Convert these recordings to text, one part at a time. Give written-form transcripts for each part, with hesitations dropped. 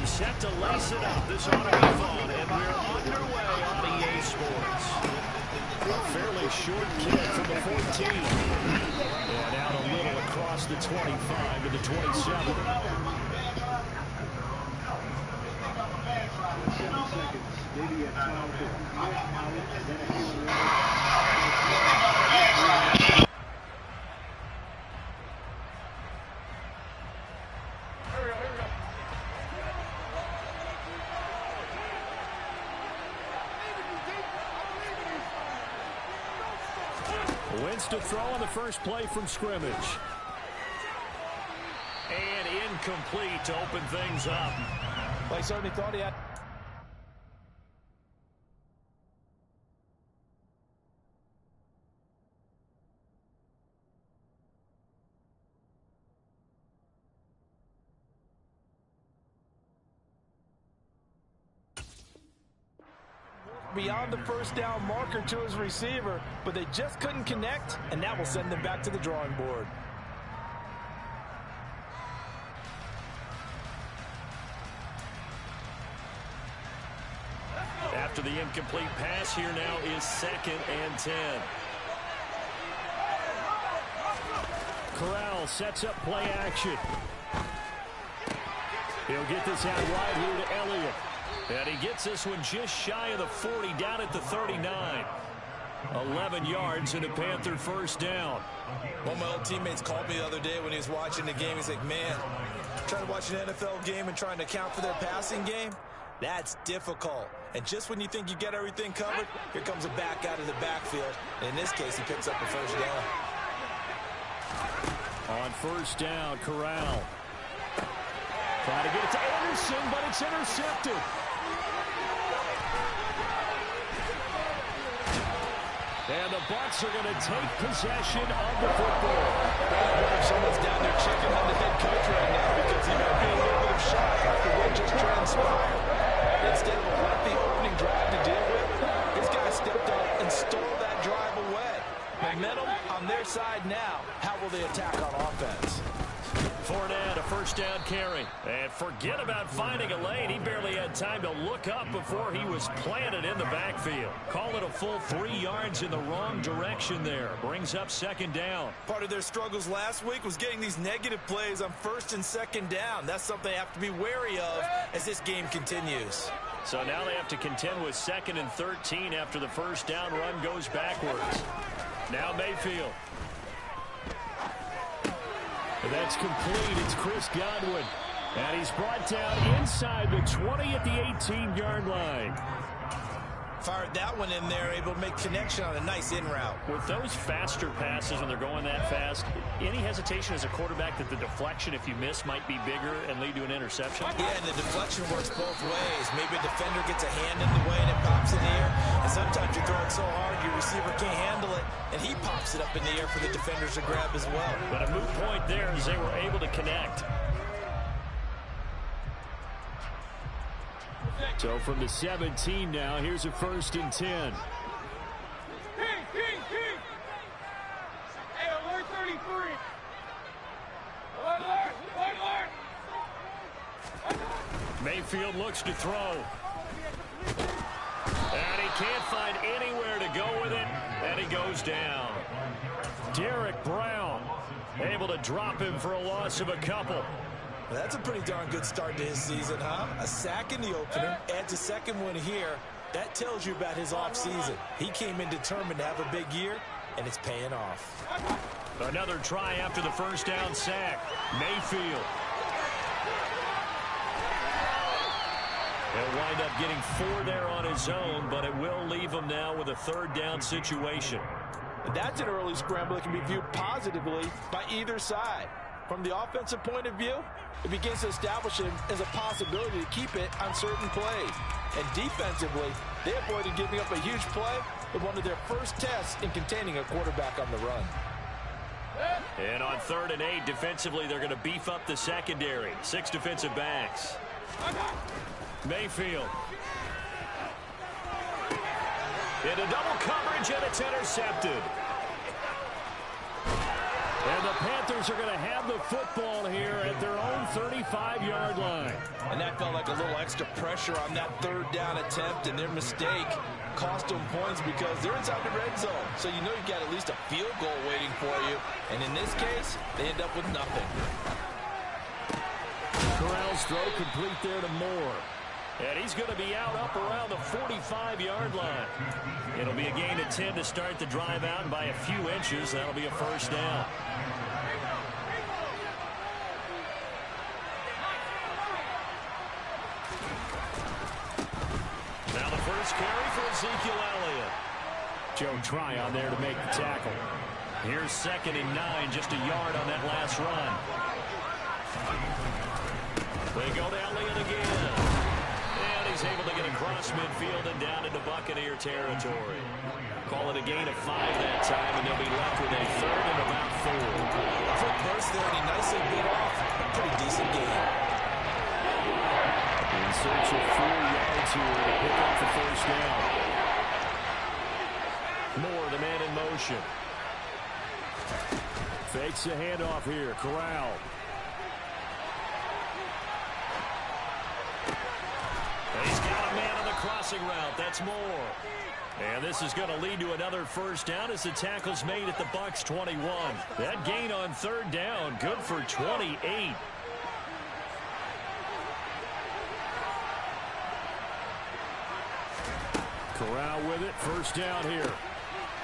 set to lace it up. This ought to be fun, and we're underway on EA Sports. A fairly short kick from the 14. And out a little across the 25 to the 27. Wins to throw on the first play from scrimmage. And incomplete to open things up. Well, he certainly thought he had. Beyond the first down marker to his receiver, but they just couldn't connect, and that will send them back to the drawing board. After the incomplete pass, here now is 2nd and 10. Corral sets up play action. He'll get this out wide here to Elliott. And he gets this one just shy of the 40, down at the 39. 11 yards and a Panther first down. One of my old teammates called me the other day when he was watching the game. He's like, man, trying to watch an NFL game and trying to account for their passing game, that's difficult. And just when you think you get everything covered, here comes a back out of the backfield. And in this case, he picks up a first down. On first down, Corral. Trying to get it to Anderson, but it's intercepted. And the Bucs are going to take possession of the football. If someone's down there checking on the head coach right now because he might be a little bit of shock after what just transpired. Instead of a lengthy opening drive to deal with, this guy stepped up and stole that drive away. Momentum on their side now. How will they attack on offense? Fournette, a first down carry. And forget about finding a lane. He barely had time to look up before he was planted in the backfield. Call it a full 3 yards in the wrong direction there. Brings up 2nd down. Part of their struggles last week was getting these negative plays on 1st and 2nd down. That's something they have to be wary of as this game continues. So now they have to contend with 2nd and 13 after the first down run goes backwards. Now Mayfield. That's complete. It's Chris Godwin. And he's brought down inside the 20 at the 18-yard line. Fired that one in there, able to make connection on a nice in route. With those faster passes when they're going that fast, any hesitation as a quarterback that the deflection, if you miss, might be bigger and lead to an interception? Yeah, and the deflection works both ways. Maybe a defender gets a hand in the way and it pops in the air. And sometimes you throw it so hard your receiver can't handle it, and he pops it up in the air for the defenders to grab as well. But a moot point there as they were able to connect. So from the 17 now, here's a 1st and 10. Hey, alert 33. Alert. Mayfield looks to throw. And he can't find anywhere to go with it, and he goes down. Derek Brown able to drop him for a loss of a couple. Well, that's a pretty darn good start to his season, huh? A sack in the opener, adds a 2nd one here. That tells you about his offseason. He came in determined to have a big year, and it's paying off. Another try after the first down sack. Mayfield. He'll wind up getting 4 there on his own, but it will leave him now with a 3rd down situation. That's an early scramble that can be viewed positively by either side. From the offensive point of view, it begins to establish it as a possibility to keep it on certain plays. And defensively, they avoided giving up a huge play with one of their first tests in containing a quarterback on the run. And on 3rd and 8, defensively, they're going to beef up the secondary. 6 defensive backs. Mayfield. Into double coverage, and it's intercepted. And the Panthers are going to have the football here at their own 35-yard line. And that felt like a little extra pressure on that third down attempt, and their mistake cost them points because they're inside the red zone. So you know you've got at least a field goal waiting for you. And in this case, they end up with nothing. Corral's throw complete there to Moore. And he's going to be out up around the 45-yard line. It'll be a gain of 10 to start the drive out, and by a few inches, that'll be a first down. Now the first carry for Ezekiel Elliott. Joe Tryon there to make the tackle. Here's 2nd and 9, just a yard on that last run. They go to Elliott again. And he's able to get across midfield and down into Buccaneer territory. Call it a gain of 5 that time, and they'll be left with a 3rd and about 4. Quick burst there, and he nicely bit off a pretty decent gain. In search of 4 yards here to pick up the first down. Moore, the man in motion. Fakes the handoff here. Corral. And he's got a man on the crossing route. That's Moore. And this is going to lead to another first down as the tackle's made at the Bucs 21. That gain on 3rd down, good for 28. Corral with it. First down here.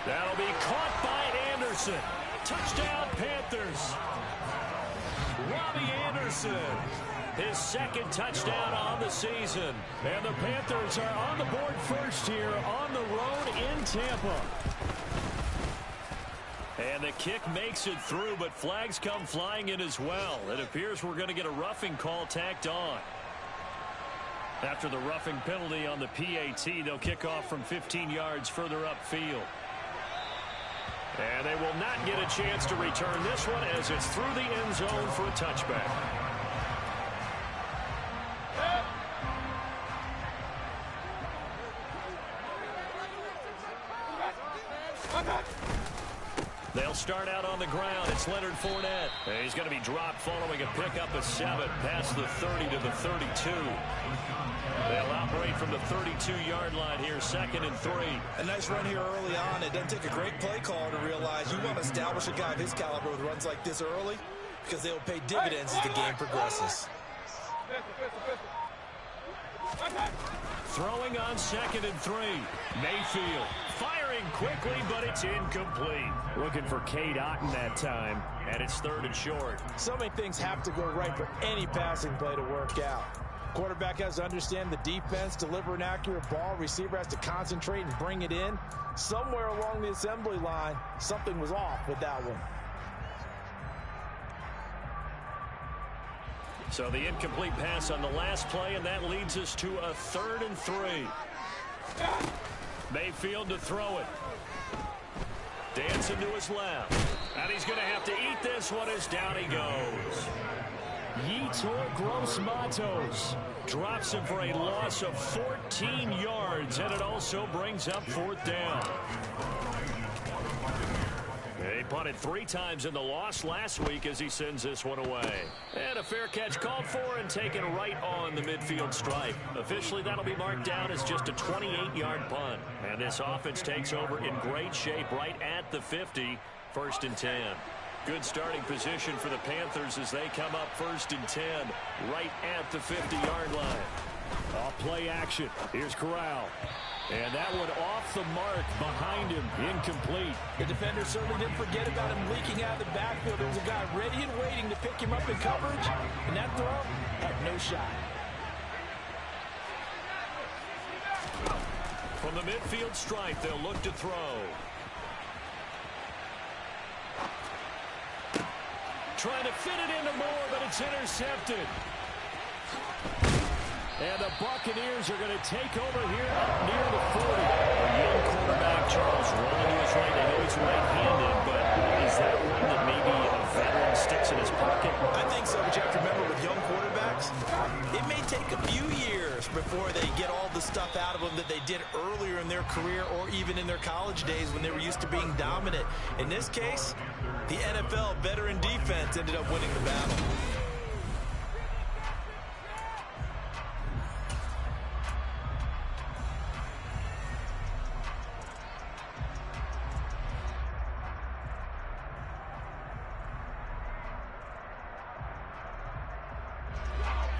That'll be caught by Anderson. Touchdown, Panthers. Robbie Anderson. His 2nd touchdown on the season. And the Panthers are on the board first here on the road in Tampa. And the kick makes it through, but flags come flying in as well. It appears we're going to get a roughing call tacked on. After the roughing penalty on the PAT, they'll kick off from 15 yards further upfield. And they will not get a chance to return this one as it's through the end zone for a touchback. They'll start out on the ground. It's Leonard Fournette. And he's going to be dropped following a pickup of 7 past the 30 to the 32. They'll operate from the 32-yard line here, 2nd and 3. A nice run here early on. It doesn't take a great play call to realize you want to establish a guy of his caliber with runs like this early because they will pay dividends as the game progresses. Throwing on 2nd and 3. Mayfield firing quickly, but it's incomplete. Looking for Cade Otton that time, and it's 3rd and short. So many things have to go right for any passing play to work out. Quarterback has to understand the defense, deliver an accurate ball. Receiver has to concentrate and bring it in. Somewhere along the assembly line, something was off with that one. So the incomplete pass on the last play, and that leads us to a 3rd and 3. Mayfield to throw it. Dancing to his left. And he's going to have to eat this one as down he goes. Yetur Gross-Matos drops him for a loss of 14 yards, and it also brings up 4th down. He punted 3 times in the loss last week as he sends this one away. And a fair catch called for and taken right on the midfield stripe. Officially, that'll be marked down as just a 28-yard punt. And this offense takes over in great shape right at the 50, 1st and 10. Good starting position for the Panthers as they come up 1st and 10 right at the 50-yard line. Off play action. Here's Corral. And that one off the mark behind him. Incomplete. The defender certainly didn't forget about him leaking out of the backfield. There was a guy ready and waiting to pick him up in coverage. And that throw had no shot. From the midfield stripe, they'll look to throw. Trying to fit it into Moore, but it's intercepted. And the Buccaneers are going to take over here up near the 40. A young quarterback, Charles, rolling to his right. I know he's right-handed, but is that one that maybe a veteran sticks in his pocket? I think so, but you have to remember with young quarterbacks, it may take a few years before they get all the stuff out of them that they did earlier in their career or even in their college days when they were used to being dominant. In this case, The NFL veteran defense ended up winning the battle.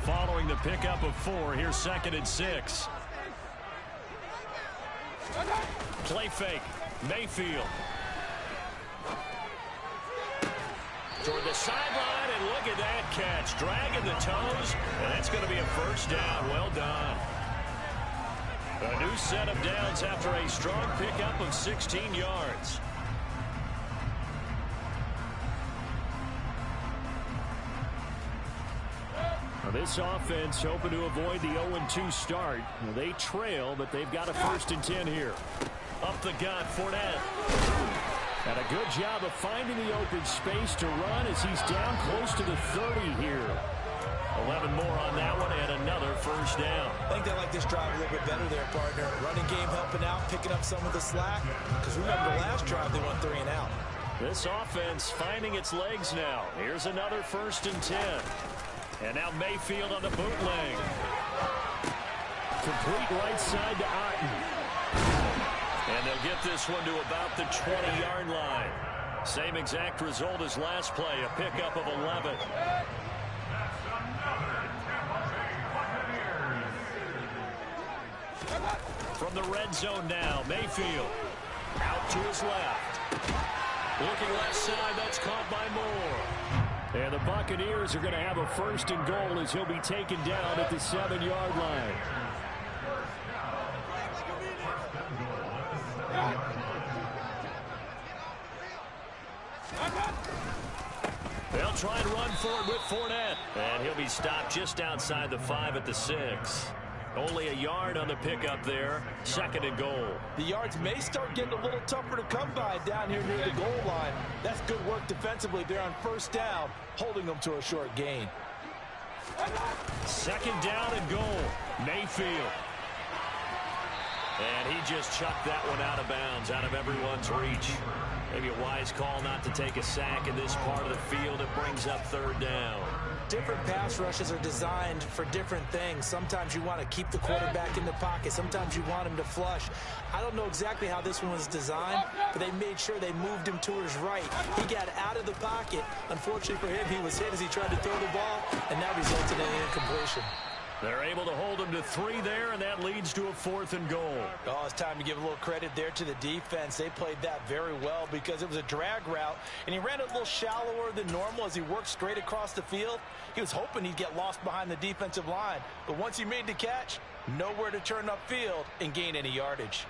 Following the pickup of 4, here's 2nd and 6. Play fake. Mayfield. Toward the sideline, and look at that catch. Dragging the toes, and that's going to be a first down. Well done. A new set of downs after a strong pickup of 16 yards. Now this offense hoping to avoid the 0-2 start. Well, they trail, but they've got a 1st and 10 here. Up the gut, Fournette. And a good job of finding the open space to run as he's down close to the 30 here. 11 more on that one and another first down. I think they like this drive a little bit better there, partner. Running game helping out, picking up some of the slack. Because remember, the last drive they went 3 and out. This offense finding its legs now. Here's another 1st and 10. And now Mayfield on the bootleg. Complete right side to Otten. And they'll get this one to about the 20-yard line. Same exact result as last play, a pickup of 11. From the red zone now, Mayfield. Out to his left. Looking left side, that's caught by Moore. And the Buccaneers are going to have a 1st and goal as he'll be taken down at the 7-yard line. They'll try and run for it with Fournette. And he'll be stopped just outside the 5 at the 6. Only a yard on the pickup there. 2nd and goal. The yards may start getting a little tougher to come by down here near the goal line. That's good work defensively there on 1st down, holding them to a short gain. 2nd down and goal. Mayfield. And he just chucked that one out of bounds, out of everyone's reach. Maybe a wise call not to take a sack in this part of the field. It brings up 3rd down. Different pass rushes are designed for different things. Sometimes you want to keep the quarterback in the pocket. Sometimes you want him to flush. I don't know exactly how this one was designed, but they made sure they moved him to his right. He got out of the pocket. Unfortunately for him, he was hit as he tried to throw the ball, and that resulted in an incompletion. They're able to hold him to 3 there, and that leads to a 4th and goal. Oh, it's time to give a little credit there to the defense. They played that very well because it was a drag route, and he ran it a little shallower than normal as he worked straight across the field. He was hoping he'd get lost behind the defensive line, but once he made the catch, nowhere to turn upfield and gain any yardage.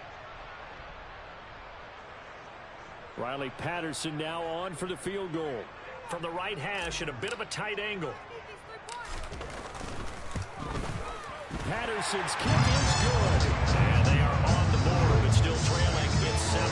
Riley Patterson now on for the field goal. From the right hash at a bit of a tight angle. Patterson's kick is good. And they are on the board, but still trailing. It's 7-3.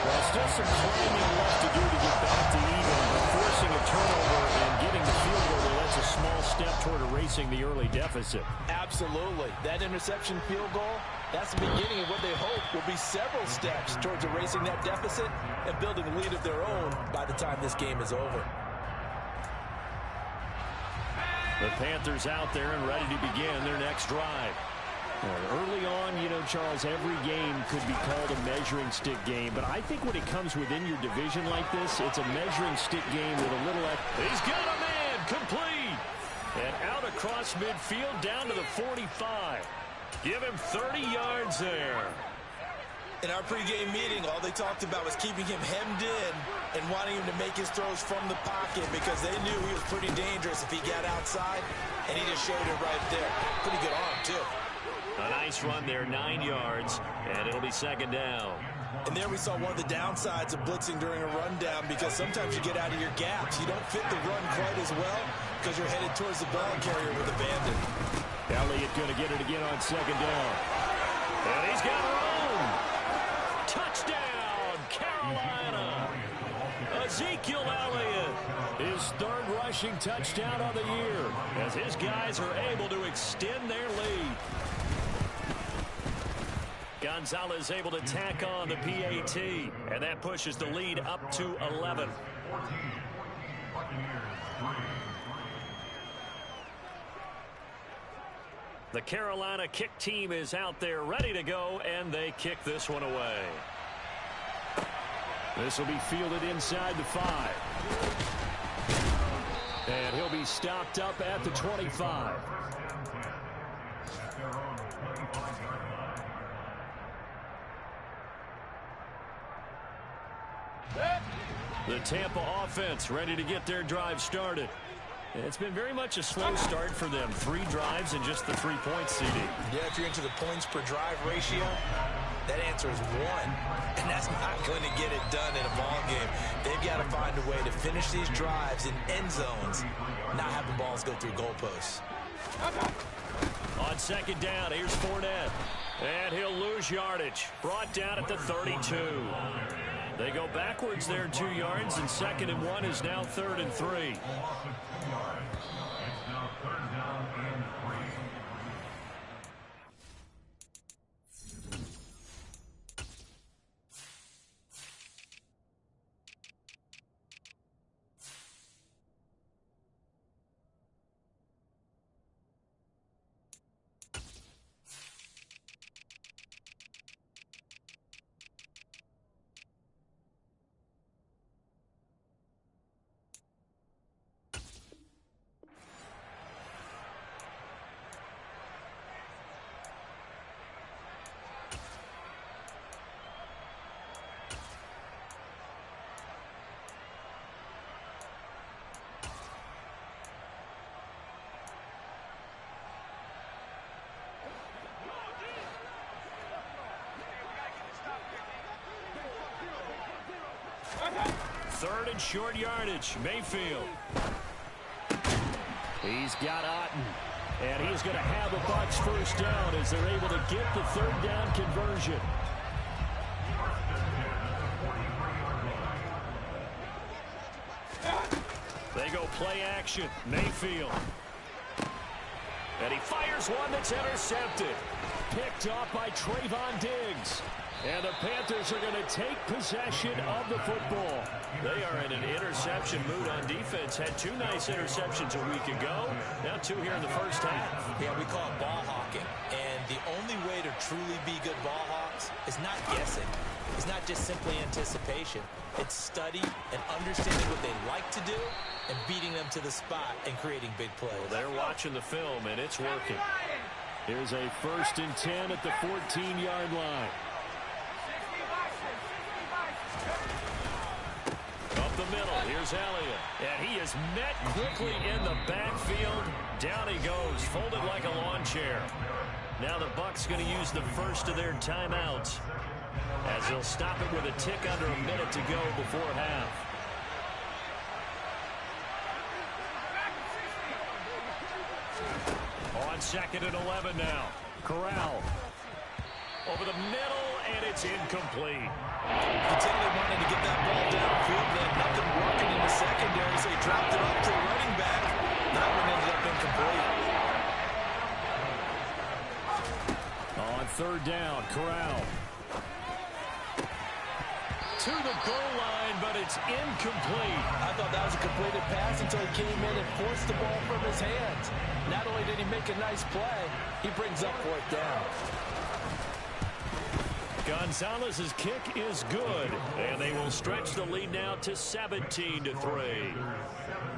Well, still some climbing left to do to get back to even, but forcing a turnover and getting the field goal, well, that's a small step toward erasing the early deficit. Absolutely. That interception field goal, that's the beginning of what they hope will be several steps towards erasing that deficit and building a lead of their own by the time this game is over. The Panthers out there and ready to begin their next drive. Early on, you know, Charles, every game could be called a measuring stick game, but I think when it comes within your division like this, it's a measuring stick game with a little... He's got a man, complete! And out across midfield down to the 45. Give him 30 yards there. In our pregame meeting, all they talked about was keeping him hemmed in and wanting him to make his throws from the pocket because they knew he was pretty dangerous if he got outside, and he just showed it right there. Pretty good arm, too. A nice run there, 9 yards, and it'll be 2nd down. And there we saw one of the downsides of blitzing during a rundown because sometimes you get out of your gaps. You don't fit the run quite as well because you're headed towards the ball carrier with a bandit. Elliott going to get it again on 2nd down. And he's got room. Touchdown, Carolina. Ezekiel Elliott, his 3rd rushing touchdown of the year as his guys are able to extend their lead. Gonzalez able to tack on the PAT, and that pushes the lead up to 11. The Carolina kick team is out there ready to go, and they kick this one away. This will be fielded inside the 5. And he'll be stopped up at the 25. The Tampa offense ready to get their drive started. It's been very much a slow start for them. 3 drives and just the 3 points, CD. Yeah, if you're into the points per drive ratio, that answer is 1. And that's not going to get it done in a ball game. They've got to find a way to finish these drives in end zones, not have the balls go through goalposts. On second down, here's Fournette. And he'll lose yardage. Brought down at the 32. They go backwards there 2 yards, and 2nd and 1 is now 3rd and 3. Third and short yardage. Mayfield. He's got Otten. And he's going to have a Bucs first down as they're able to get the 3rd down conversion. They go play action. Mayfield. And he fires one that's intercepted. Picked off by Trayvon Diggs. And the Panthers are going to take possession of the football. They are in an interception mood on defense. Had 2 nice interceptions a week ago. Now 2 here in the first half. Yeah, we call it ball hawking. And the only way to truly be good ball hawks is not guessing. It's not just simply anticipation. It's study and understanding what they like to do and beating them to the spot and creating big plays. Well, they're watching the film, and it's working. Here's a 1st and 10 at the 14-yard line. Up the middle, here's Elliott. And he is met quickly in the backfield. Down he goes, folded like a lawn chair. Now the Bucs going to use the first of their timeouts, as they'll stop it with a tick under a minute to go before half. On 2nd and 11 now. Corral. Over the middle, and it's incomplete. Continually wanting to get that ball downfield. They had nothing working in the secondary, so he dropped it off to the running back. That one ended up incomplete. On 3rd down, Corral. To the goal line, but it's incomplete. I thought that was a completed pass until he came in and forced the ball from his hands. Not only did he make a nice play, he brings up 4th down. Gonzalez's kick is good, and they will stretch the lead now to 17-3.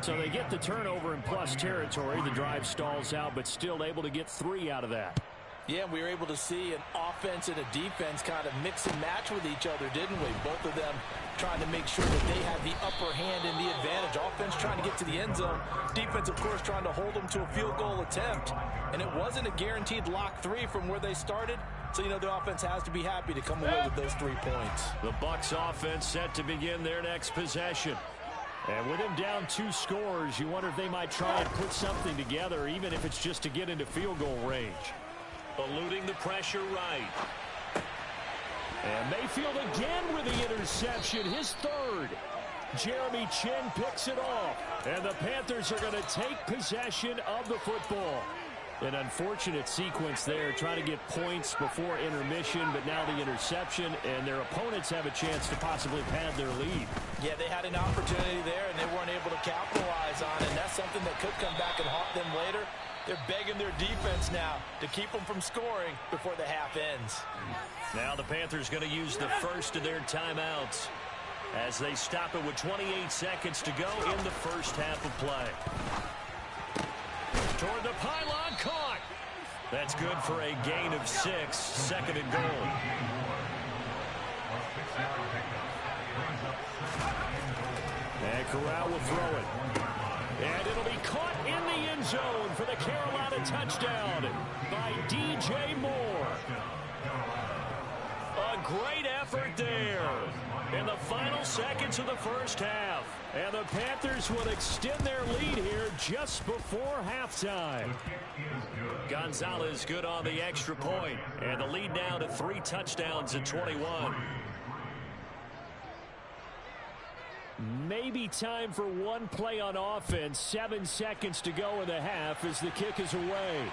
So they get the turnover in plus territory. The drive stalls out, but still able to get 3 out of that. Yeah, we were able to see an offense and a defense kind of mix and match with each other, didn't we? Both of them trying to make sure that they have the upper hand and the advantage. Offense trying to get to the end zone. Defense, of course, trying to hold them to a field goal attempt. And it wasn't a guaranteed lock 3 from where they started. So, you know, the offense has to be happy to come away with those 3 points. The Bucs offense set to begin their next possession. And with him down 2 scores, you wonder if they might try and put something together, even if it's just to get into field goal range. Eluding the pressure right. And Mayfield again with the interception, his 3rd. Jeremy Chin picks it off. And the Panthers are going to take possession of the football. An unfortunate sequence there, trying to get points before intermission, but now the interception, and their opponents have a chance to possibly pad their lead. Yeah, they had an opportunity there, and they weren't able to capitalize on it, and that's something that could come back and haunt them later. They're begging their defense now to keep them from scoring before the half ends. Now the Panthers going to use the first of their timeouts as they stop it with 28 seconds to go in the first half of play. Toward the pylon, caught. That's good for a gain of 6, second and goal. And Raww will throw it. And it'll be caught in the end zone for the Carolina touchdown by DJ Moore. A great effort there in the final seconds of the first half. And the Panthers will extend their lead here just before halftime. Gonzalez good on the extra point. And the lead now to 3 touchdowns at 21. Maybe time for one play on offense. 7 seconds to go in the half as the kick is away.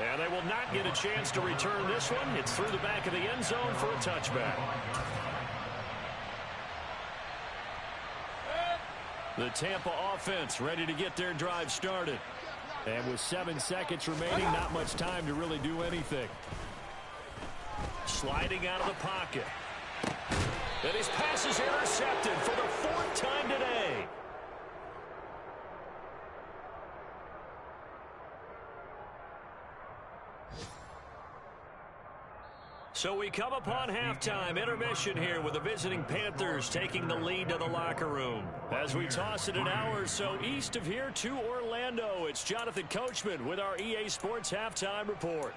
And they will not get a chance to return this one. It's through the back of the end zone for a touchback. The Tampa offense ready to get their drive started. And with 7 seconds remaining, not much time to really do anything. Sliding out of the pocket. And his pass is intercepted for the 4th time today. So we come upon halftime, intermission here with the visiting Panthers taking the lead to the locker room. As we toss it an hour or so east of here to Orlando, it's Jonathan Coachman with our EA Sports Halftime Report.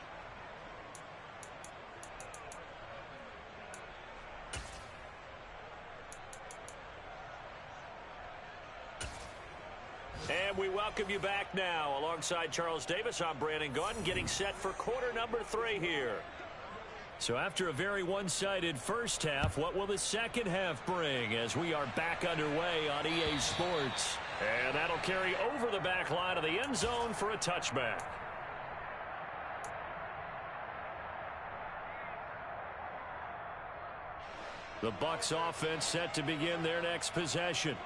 And we welcome you back now. Alongside Charles Davis, I'm Brandon Gaudin, getting set for quarter number 3 here. So after a very one-sided first half, what will the second half bring as we are back underway on EA Sports? And that'll carry over the back line of the end zone for a touchback. The Bucs offense set to begin their next possession.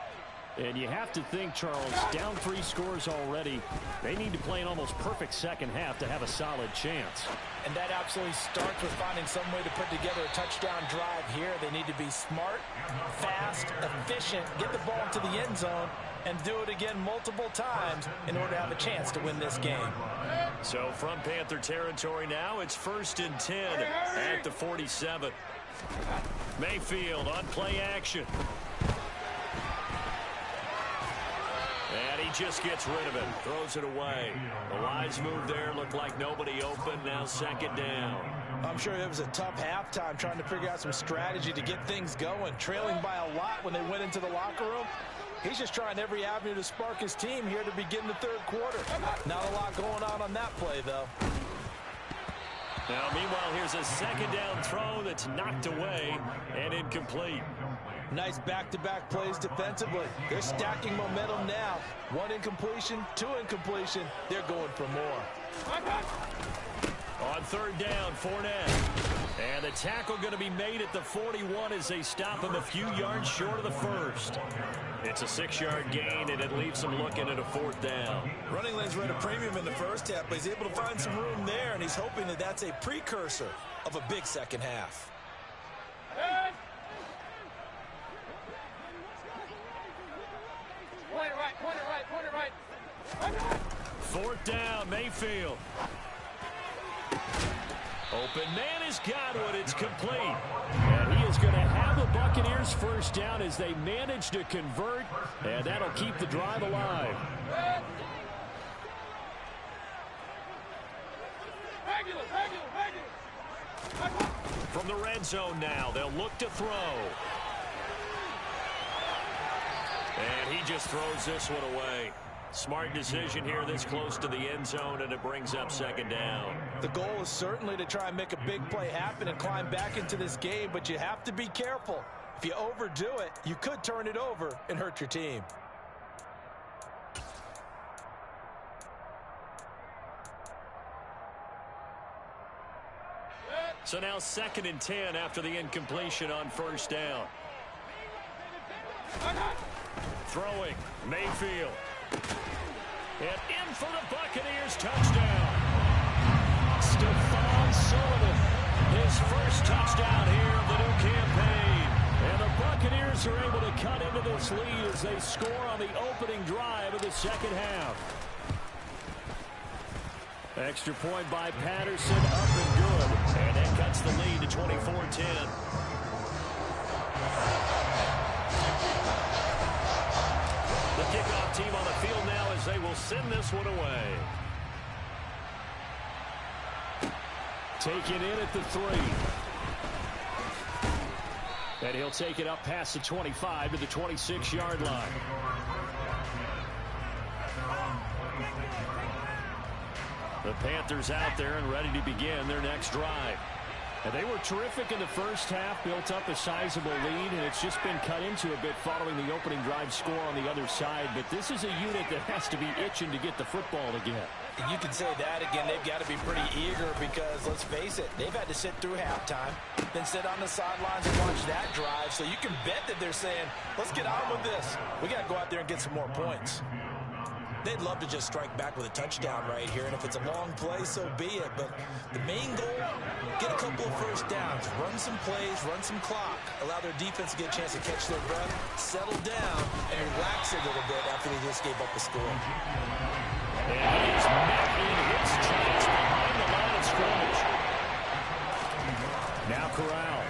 And you have to think, Charles, down 3 scores already. They need to play an almost perfect second half to have a solid chance. And that absolutely starts with finding some way to put together a touchdown drive here. They need to be smart, fast, efficient, get the ball into the end zone, and do it again multiple times in order to have a chance to win this game. So from Panther territory now, it's 1st and 10 at the 47. Mayfield on play action. And he just gets rid of it, throws it away. The wise move there, looked like nobody open, now 2nd down. I'm sure it was a tough halftime trying to figure out some strategy to get things going, trailing by a lot when they went into the locker room. He's just trying every avenue to spark his team here to begin the 3rd quarter. Not a lot going on that play, though. Now, meanwhile, here's a 2nd down throw that's knocked away and incomplete. Nice back-to-back plays defensively. They're stacking momentum now. 1 incompletion, 2 incompletion. They're going for more. On 3rd down, Fournette. And the tackle going to be made at the 41 as they stop him a few yards short of the 1st. It's a 6-yard gain, and it leaves them looking at a 4th down. Running lanes were at a premium in the first half, but he's able to find some room there, and he's hoping that that's a precursor of a big second half. Point it right. 4th down, Mayfield. Open man has got one. It's complete. And he is going to have the Buccaneers 1st down as they manage to convert, and that'll keep the drive alive. From the red zone now, they'll look to throw. And he just throws this one away. Smart decision here this close to the end zone, and it brings up 2nd down. The goal is certainly to try and make a big play happen and climb back into this game, but you have to be careful. If you overdo it, you could turn it over and hurt your team. So now 2nd and 10 after the incompletion on 1st down. Throwing, Mayfield. And in for the Buccaneers, touchdown. Stephon Sullivan, his first touchdown here of the new campaign. And the Buccaneers are able to cut into this lead as they score on the opening drive of the 2nd half. Extra point by Patterson, up and good. And that cuts the lead to 24-10. The kickoff team on the field now as they will send this one away. Taken in at the 3. And he'll take it up past the 25 to the 26-yard line. The Panthers out there and ready to begin their next drive. And they were terrific in the first half, built up a sizable lead, and it's just been cut into a bit following the opening drive score on the other side. But this is a unit that has to be itching to get the football again. You can say that again. They've got to be pretty eager because, let's face it, they've had to sit through halftime, then sit on the sidelines and watch that drive. So you can bet that they're saying, let's get on with this. We got to go out there and get some more points. They'd love to just strike back with a touchdown right here, and if it's a long play, so be it. But the main goal, get a couple of first downs, run some plays, run some clock, allow their defense to get a chance to catch their breath, settle down, and relax a little bit after they just gave up a score. And he's met in his tracks behind the line of scrimmage. Now Corral.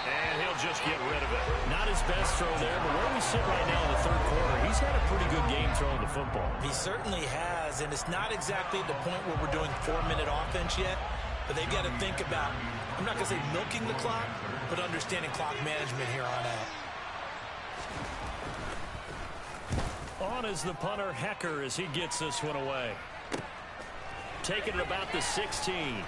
And he'll just get rid of it. Not his best throw there, but where we sit right now in the 3rd quarter, he's had a pretty good game throwing the football. He certainly has, and it's not exactly at the point where we're doing 4-minute offense yet, but they've got to think about, I'm not going to say milking the clock, but understanding clock management here on out. On is the punter, Hecker, as he gets this one away. Taking it about the 16.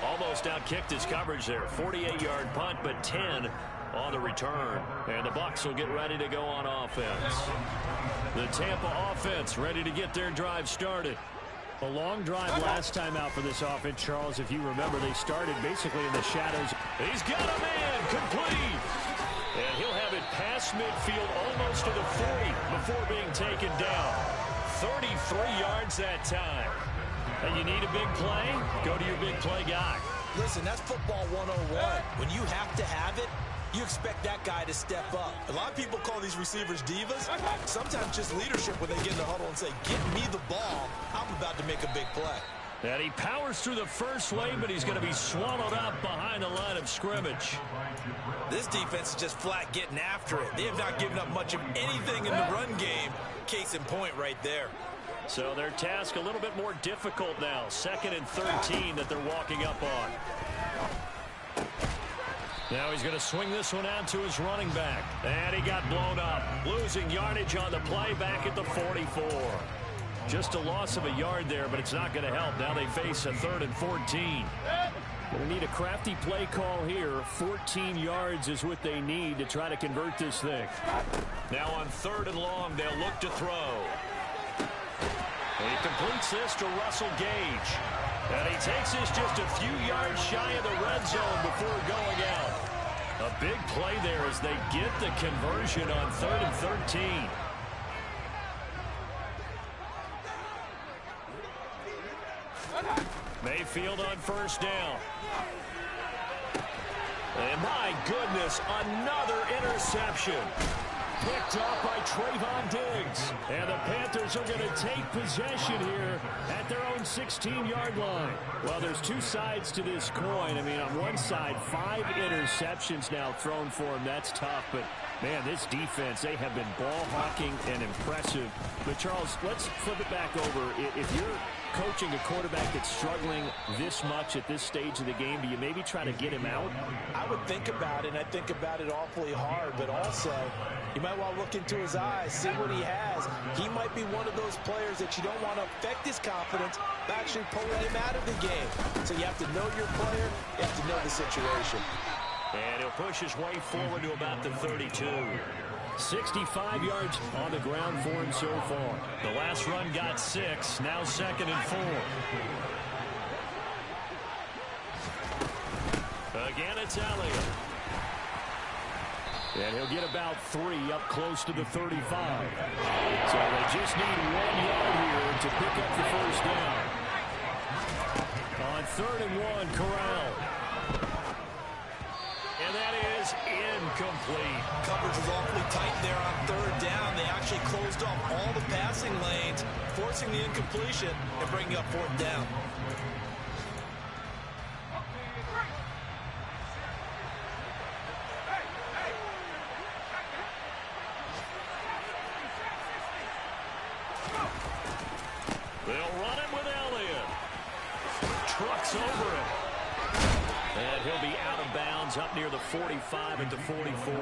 Almost outkicked his coverage there. 48-yard punt, but 10 on the return. And the Bucs will get ready to go on offense. The Tampa offense ready to get their drive started. A long drive last time out for this offense, Charles. If you remember, they started basically in the shadows. He's got a man, complete. And he'll have it past midfield almost to the 40 before being taken down. 33 yards that time. And you need a big play? Go to your big play guy. Listen, that's football 101. When you have to have it, you expect that guy to step up. A lot of people call these receivers divas. Sometimes just leadership when they get in the huddle and say, get me the ball. I'm about to make a big play. And he powers through the first wave, but he's going to be swallowed up behind the line of scrimmage. This defense is just flat getting after it. They have not given up much of anything in the run game. Case in point right there. So their task a little bit more difficult now. 2nd and 13 that they're walking up on. Now he's going to swing this one out to his running back. And he got blown up. Losing yardage on the play back at the 44. Just a loss of a yard there, but it's not going to help. Now they face a 3rd and 14. Going to need a crafty play call here. 14 yards is what they need to try to convert this thing. Now on 3rd and long, they'll look to throw. And he completes this to Russell Gage. And he takes this just a few yards shy of the red zone before going out. A big play there as they get the conversion on 3rd and 13. Mayfield on 1st down. And my goodness, another interception. Picked off by Trayvon Diggs. And the Panthers are going to take possession here at their own 16-yard line. Well, there's two sides to this coin. I mean, on one side, 5 interceptions now thrown for him. That's tough, but man, this defense, they have been ball hawking and impressive. But Charles, let's flip it back over. If you're coaching a quarterback that's struggling this much at this stage of the game, do you maybe try to get him out? I would think about it, and I think about it awfully hard, but also you might want to look into his eyes, see what he has. He might be one of those players that you don't want to affect his confidence by actually pulling him out of the game. So you have to know your player, you have to know the situation. And he'll push his way forward to about the 32. 65 yards on the ground for him so far. The last run got 6. Now 2nd and 4. Again, it's Elliott. And he'll get about 3 up close to the 35. So they just need 1 yard here to pick up the first down. On 3rd and 1, Corral. And that is incomplete. Coverage was awfully tight there on 3rd down. They actually closed off all the passing lanes, forcing the incompletion and bringing up 4th down. They'll run it with Elliott. Trucks over it. And he'll be out of bounds up near the 45 at the 44.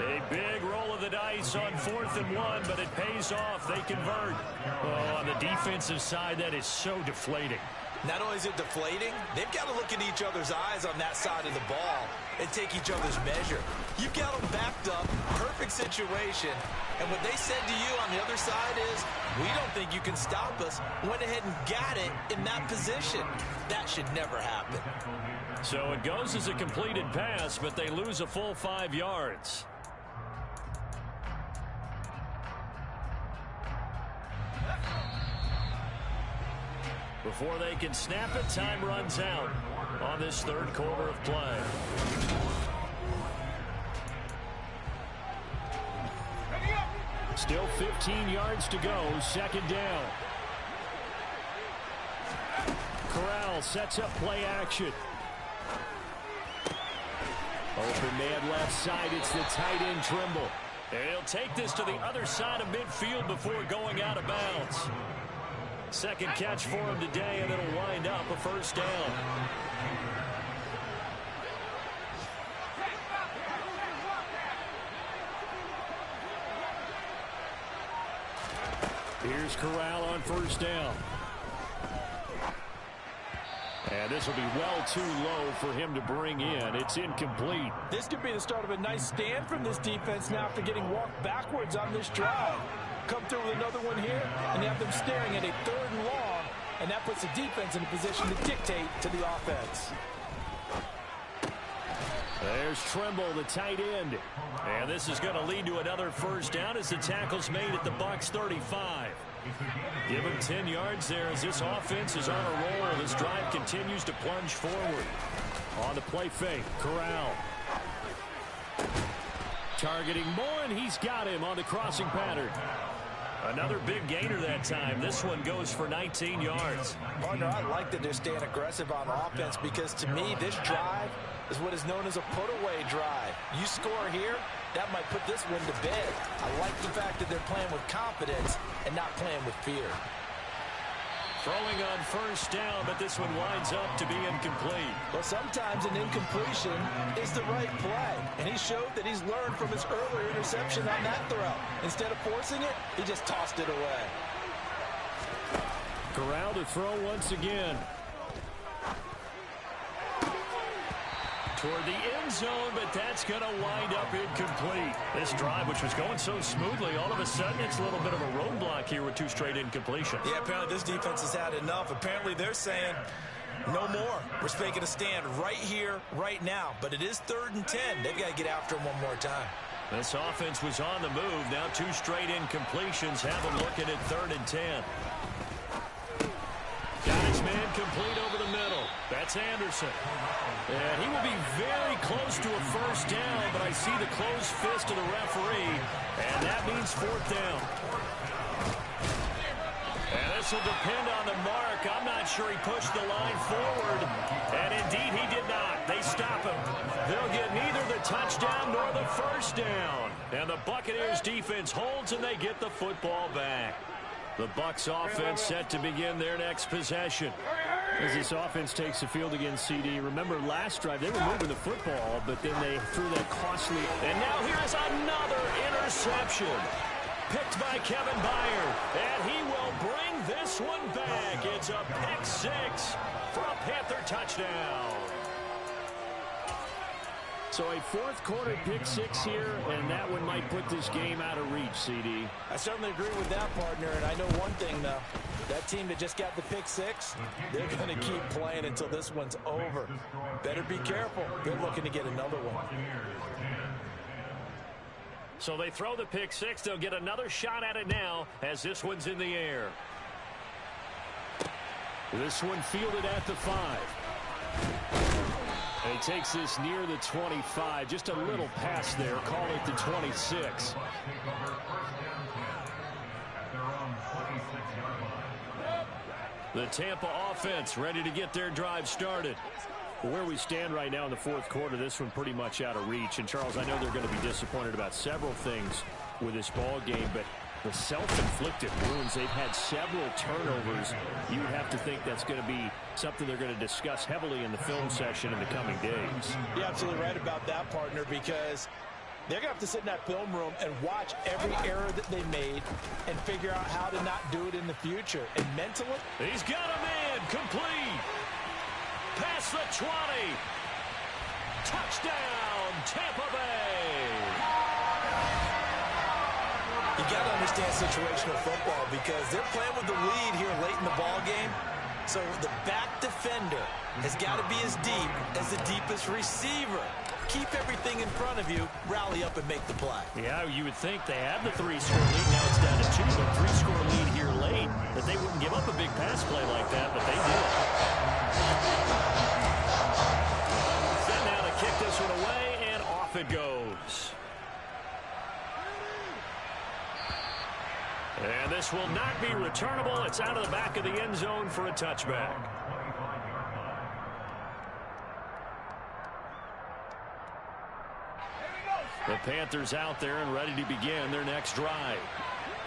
A big roll of the dice on 4th and 1, but it pays off. They convert. Oh, on the defensive side, that is so deflating. Not only is it deflating, they've got to look in each other's eyes on that side of the ball and take each other's measure. You've got them backed up, perfect situation, and what they said to you on the other side is, we don't think you can stop us. Went ahead and got it in that position. That should never happen. So it goes as a completed pass, but they lose a full 5 yards. Before they can snap it, time runs out on this 3rd quarter of play. Still 15 yards to go, 2nd down. Corral sets up play action. Open man left side, it's the tight end Trimble. And he'll take this to the other side of midfield before going out of bounds. 2nd catch for him today, and it'll wind up a 1st down. Here's Corral on 1st down. And this will be well too low for him to bring in. It's incomplete. This could be the start of a nice stand from this defense now after getting walked backwards on this drive. Come through with another one here, and they have them staring at a 3rd and long, and that puts the defense in a position to dictate to the offense. There's Trimble, the tight end. And this is going to lead to another 1st down as the tackle's made at the Bucs 35. Give him 10 yards there as this offense is on a roll. This drive continues to plunge forward. On the play fake, Corral. Targeting Moore, and he's got him on the crossing pattern. Another big gainer that time. This one goes for 19 yards. Partner, I like that they're staying aggressive on offense because to me, this drive is what is known as a put-away drive. You score here, that might put this one to bed. I like the fact that they're playing with confidence and not playing with fear. Throwing on 1st down, but this one winds up to be incomplete. Well, sometimes an incompletion is the right play, and he showed that he's learned from his earlier interception on that throw. Instead of forcing it, he just tossed it away. Corral to throw once again. Toward the end zone, but that's going to wind up incomplete. This drive, which was going so smoothly, all of a sudden it's a little bit of a roadblock here with 2 straight incompletions. Yeah, apparently this defense has had enough. Apparently they're saying, no more. We're making a stand right here, right now. But it is 3rd and 10. They've got to get after him one more time. This offense was on the move. Now 2 straight incompletions have them looking at 3rd and 10. Got his man complete over the middle. That's Anderson. And he will be very close to a 1st down, but I see the closed fist of the referee, and that means 4th down. And this will depend on the mark. I'm not sure he pushed the line forward, and indeed he did not. They stop him. They'll get neither the touchdown nor the 1st down. And the Buccaneers defense holds, and they get the football back. The Bucs offense set to begin their next possession. As this offense takes the field against CD, remember last drive they were moving the football, but then they threw that costly. And now here's another interception. Picked by Kevin Byard, and he will bring this one back. It's a pick 6 for a Panther touchdown. So a fourth quarter pick six here, and that one might put this game out of reach, CD. I certainly agree with that, partner, and I know one thing, though. That team that just got the pick six, they're going to keep playing until this one's over. Better be careful. They're looking to get another one. So they throw the pick six. They'll get another shot at it now as this one's in the air. This one fielded at the 5. And he takes this near the 25. Just a little pass there. Call it the 26. The Tampa offense ready to get their drive started. Where we stand right now in the fourth quarter, this one pretty much out of reach. And, Charles, I know they're going to be disappointed about several things with this ball game, but the self-inflicted wounds, they've had several turnovers. You would have to think that's going to be something they're going to discuss heavily in the film session in the coming days. You're absolutely right about that, partner, because they're going to have to sit in that film room and watch every error that they made and figure out how to not do it in the future. And mentally, he's got a man complete. Past the 20. Touchdown, Tampa Bay. You got to understand situational football because they're playing with the lead here late in the ball game. So the back defender has got to be as deep as the deepest receiver. Keep everything in front of you, rally up and make the play. Yeah, you would think they have the 3-score lead. Now it's down to 2, but 3-score lead here late. That they wouldn't give up a big pass play like that, but they did. Set now to kick this one away, and off it goes. And this will not be returnable. It's out of the back of the end zone for a touchback. The Panthers out there and ready to begin their next drive.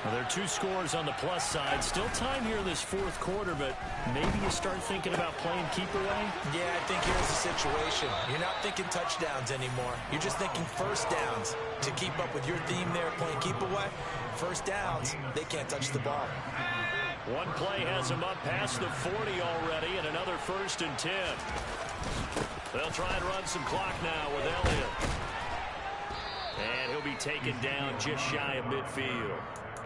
Well, there are 2 scores on the plus side. Still time here in this fourth quarter, but maybe you start thinking about playing keep away? Yeah, I think here's the situation. You're not thinking touchdowns anymore. You're just thinking first downs. To keep up with your theme there, playing keep away, first downs, they can't touch the ball. One play has him up past the 40 already, and another 1st and 10. They'll try and run some clock now with Elliott. And he'll be taken down just shy of midfield.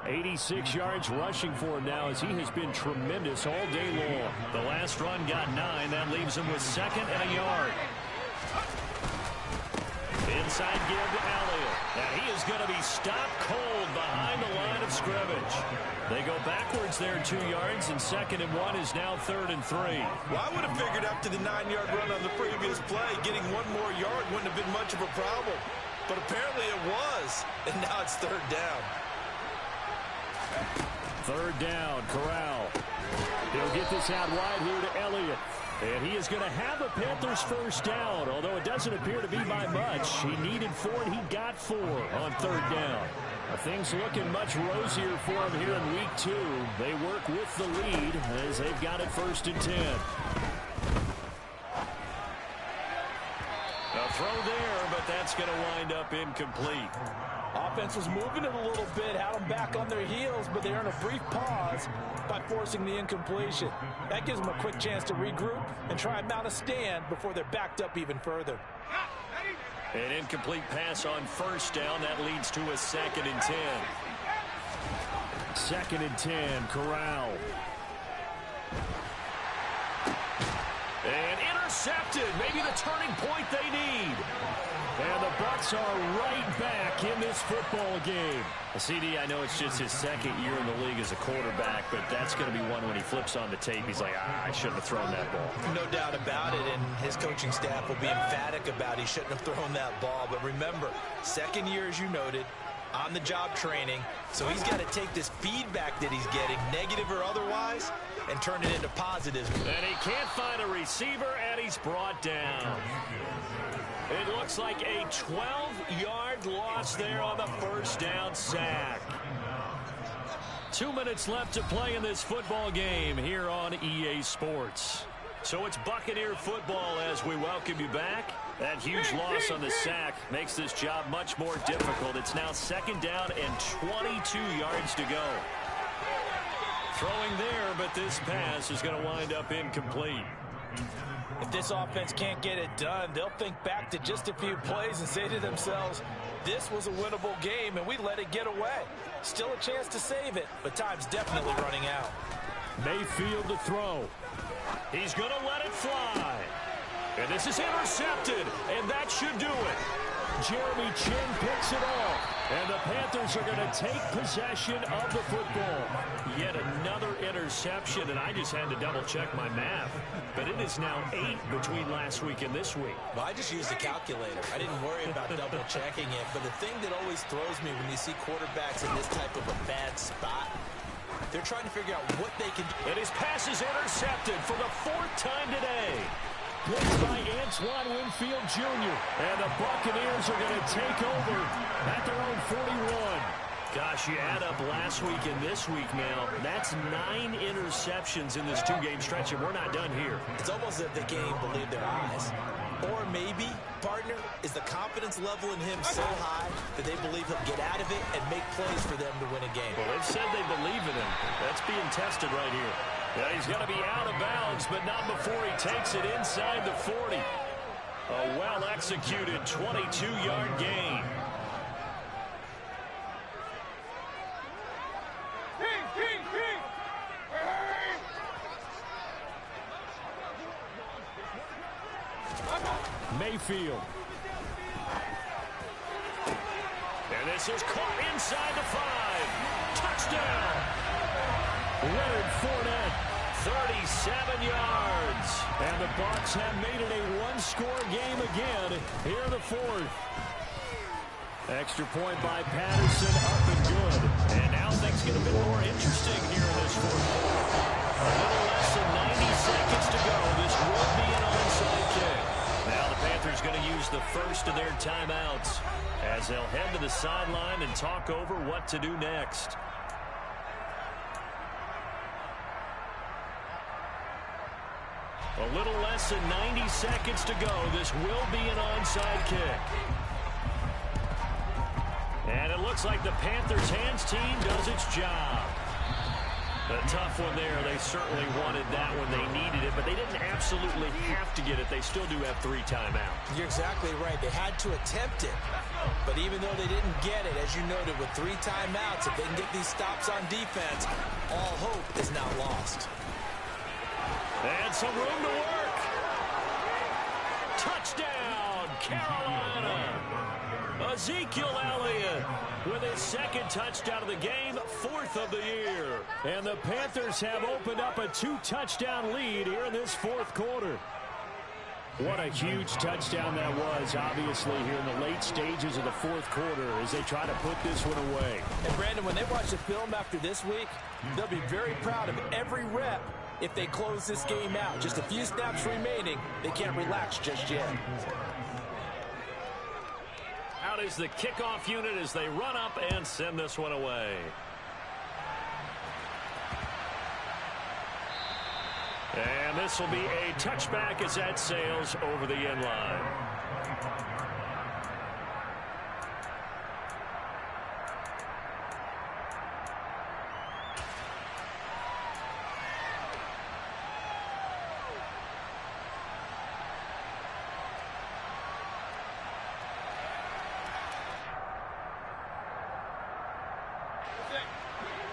86 yards rushing for him now as he has been tremendous all day long. The last run got 9. That leaves him with 2nd and a yard. Inside give to Elliott. And he is going to be stopped cold behind the line of scrimmage. They go backwards there 2 yards, and 2nd and 1 is now 3rd and 3. well, I would have figured after the 9-yard run on the previous play, getting 1 more yard wouldn't have been much of a problem. But apparently it was, and now it's 3rd down. 3rd down, Corral. He'll get this out wide here to Elliott. And he is going to have a Panthers 1st down, although it doesn't appear to be by much. He needed 4, and he got 4 on 3rd down. Things looking much rosier for him here in week 2. They work with the lead as they've got it 1st and 10. A throw there, but that's going to wind up incomplete. Offense was moving it a little bit, had them back on their heels, but they earn a brief pause by forcing the incompletion. That gives them a quick chance to regroup and try and mount a stand before they're backed up even further. An incomplete pass on 1st down. That leads to a 2nd and 10. 2nd and 10, Corral. And intercepted. Maybe the turning point they need. And the Bucs are right back in this football game. CD, I know it's just his 2nd year in the league as a quarterback, but that's going to be one when he flips on the tape. He's like, I shouldn't have thrown that ball. No doubt about it, and his coaching staff will be emphatic about he shouldn't have thrown that ball. But remember, 2nd year, as you noted, on-the-job training, so he's got to take this feedback that he's getting, negative or otherwise, and turn it into positives. And he can't find a receiver, and he's brought down. It looks like a 12-yard loss there on the 1st down sack. 2 minutes left to play in this football game here on EA Sports. So it's Buccaneer football as we welcome you back. That huge loss on the sack makes this job much more difficult. It's now 2nd down and 22 yards to go. Throwing there, but this pass is going to wind up incomplete. If this offense can't get it done, they'll think back to just a few plays and say to themselves, this was a winnable game and we let it get away. Still a chance to save it, but time's definitely running out. Mayfield to throw. He's going to let it fly. And this is intercepted, and that should do it. Jeremy Chin picks it off, and the Panthers are going to take possession of the football. Yet another interception, and I just had to double-check my math. But it is now 8 between last week and this week. Well, I just used a calculator. I didn't worry about double-checking it. But the thing that always throws me when you see quarterbacks in this type of a bad spot, they're trying to figure out what they can do. And his pass is intercepted for the 4th time today. Blitzed by Antoine Winfield Jr. And the Buccaneers are going to take over at their own 41. Gosh, you add up last week and this week now, that's 9 interceptions in this 2-game stretch, and we're not done here. It's almost as if they can't even believe their eyes. Or maybe, partner, is the confidence level in him so high that they believe he'll get out of it and make plays for them to win a game. Well, they've said they believe in him. That's being tested right here. Yeah, he's going to be out of bounds, but not before he takes it inside the 40. A well-executed 22-yard gain. Mayfield. And this is caught inside the 5. Touchdown. Leonard Fournette, 37 yards. And the Bucs have made it a one-score game again here in the 4th. Extra point by Patterson, up and good. And now things get a bit more interesting here in this 4th quarter. A little less than 90 seconds to go. This will be an onside kick. Now the Panthers going to use the first of their timeouts as they'll head to the sideline and talk over what to do next. A little less than 90 seconds to go. This will be an onside kick. And it looks like the Panthers hands team does its job. A tough one there. They certainly wanted that when they needed it, but they didn't absolutely have to get it. They still do have 3 timeouts. You're exactly right. They had to attempt it. But even though they didn't get it, as you noted, with 3 timeouts, if they can get these stops on defense, all hope is not lost. And some room to work. Touchdown, Carolina. Ezekiel Elliott with his 2nd touchdown of the game, 4th of the year. And the Panthers have opened up a 2-touchdown lead here in this 4th quarter. What a huge touchdown that was, obviously, here in the late stages of the 4th quarter as they try to put this one away. And, Brandon, when they watch the film after this week, they'll be very proud of every rep if they close this game out. Just a few snaps remaining. They can't relax just yet. Out is the kickoff unit as they run up and send this one away. And this will be a touchback as that sails over the end line.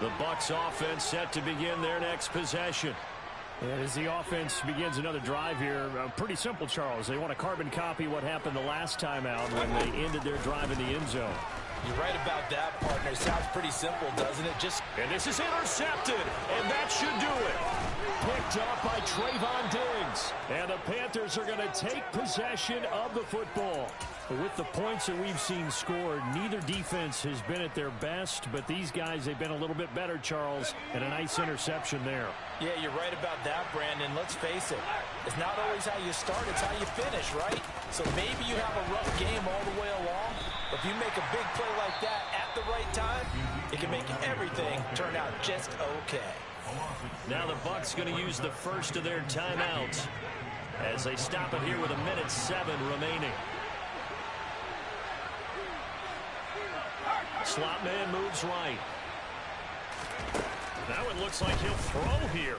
The Bucs offense set to begin their next possession. And as the offense begins another drive here, pretty simple, Charles. They want to carbon copy what happened the last time out when they ended their drive in the end zone. You're right about that, partner. Sounds pretty simple, doesn't it? And this is intercepted, and that should do it. Picked up by Trayvon Diggs. And the Panthers are going to take possession of the football. With the points that we've seen scored, neither defense has been at their best, but these guys, they've been a little bit better, Charles, and a nice interception there. Yeah, you're right about that, Brandon. Let's face it. It's not always how you start, it's how you finish, right? So maybe you have a rough game all the way along, but if you make a big play like that at the right time, it can make everything turn out just okay. Now the Bucs going to use the first of their timeouts as they stop it here with 1:07 remaining. Slot man moves right. Now it looks like he'll throw here.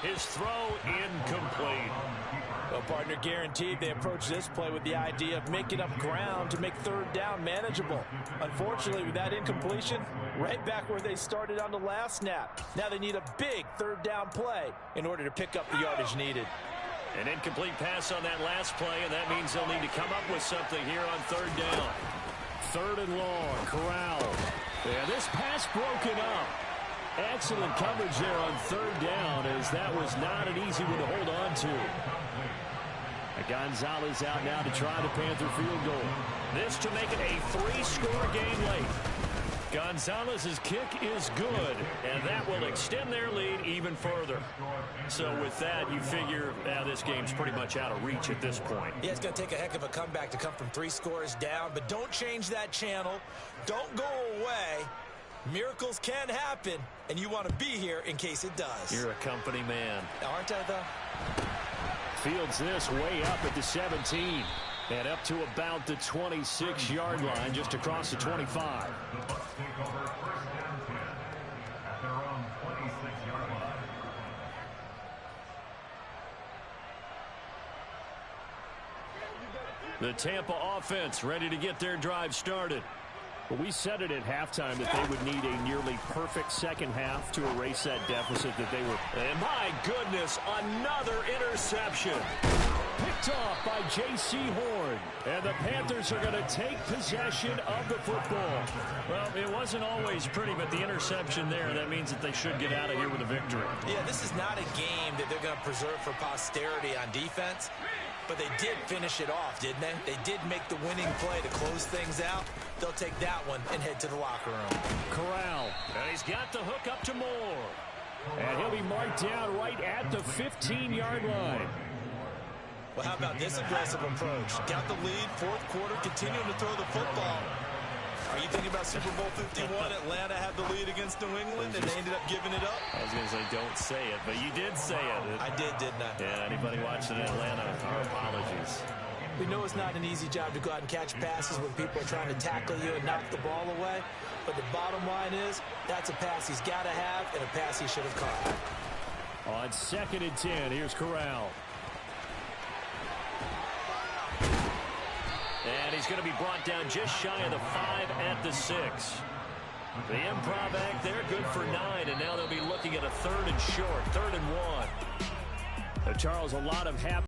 His throw incomplete. Well, partner, guaranteed they approach this play with the idea of making up ground to make third down manageable. Unfortunately, with that incompletion, right back where they started on the last snap. Now they need a big third down play in order to pick up the yardage needed. An incomplete pass on that last play, and that means they'll need to come up with something here on third down. Third and long, Corral. Yeah, this pass broken up. Excellent coverage there on third down, as that was not an easy one to hold on to. Gonzalez out now to try the Panther field goal. This to make it a 3-score game late. Gonzalez's kick is good, and that will extend their lead even further. So with that, you figure this game's pretty much out of reach at this point. Yeah, it's going to take a heck of a comeback to come from 3 scores down, but don't change that channel. Don't go away. Miracles can happen, and you want to be here in case it does. You're a company man. Aren't I, though? Fields this way up at the 17. And up to about the 26-yard line, just across the 25. The Tampa offense ready to get their drive started. Well, we said it at halftime that they would need a nearly perfect second half to erase that deficit that they were. And my goodness, another interception. Picked off by J.C. Horn. And the Panthers are going to take possession of the football. Well, it wasn't always pretty, but the interception there, that means that they should get out of here with a victory. Yeah, this is not a game that they're going to preserve for posterity on defense. But they did finish it off, didn't they? They did make the winning play to close things out. They'll take that one and head to the locker room. Corral. And he's got the hook up to Moore. And he'll be marked down right at the 15-yard line. Well, how about this aggressive approach? Got the lead, fourth quarter, continuing to throw the football. Are you thinking about Super Bowl 51? Atlanta had the lead against New England, and they ended up giving it up? I was going to say, don't say it, but you did say it. I did, didn't I? Yeah, anybody watching in Atlanta, our apologies. We know it's not an easy job to go out and catch passes when people are trying to tackle you and knock the ball away. But the bottom line is, that's a pass he's got to have and a pass he should have caught. On 2nd and 10, here's Corral. And he's going to be brought down just shy of the 5 at the 6. The improv act there, good for 9, and now they'll be looking at a 3rd and short, 3rd and 1. Charles, a lot of happy.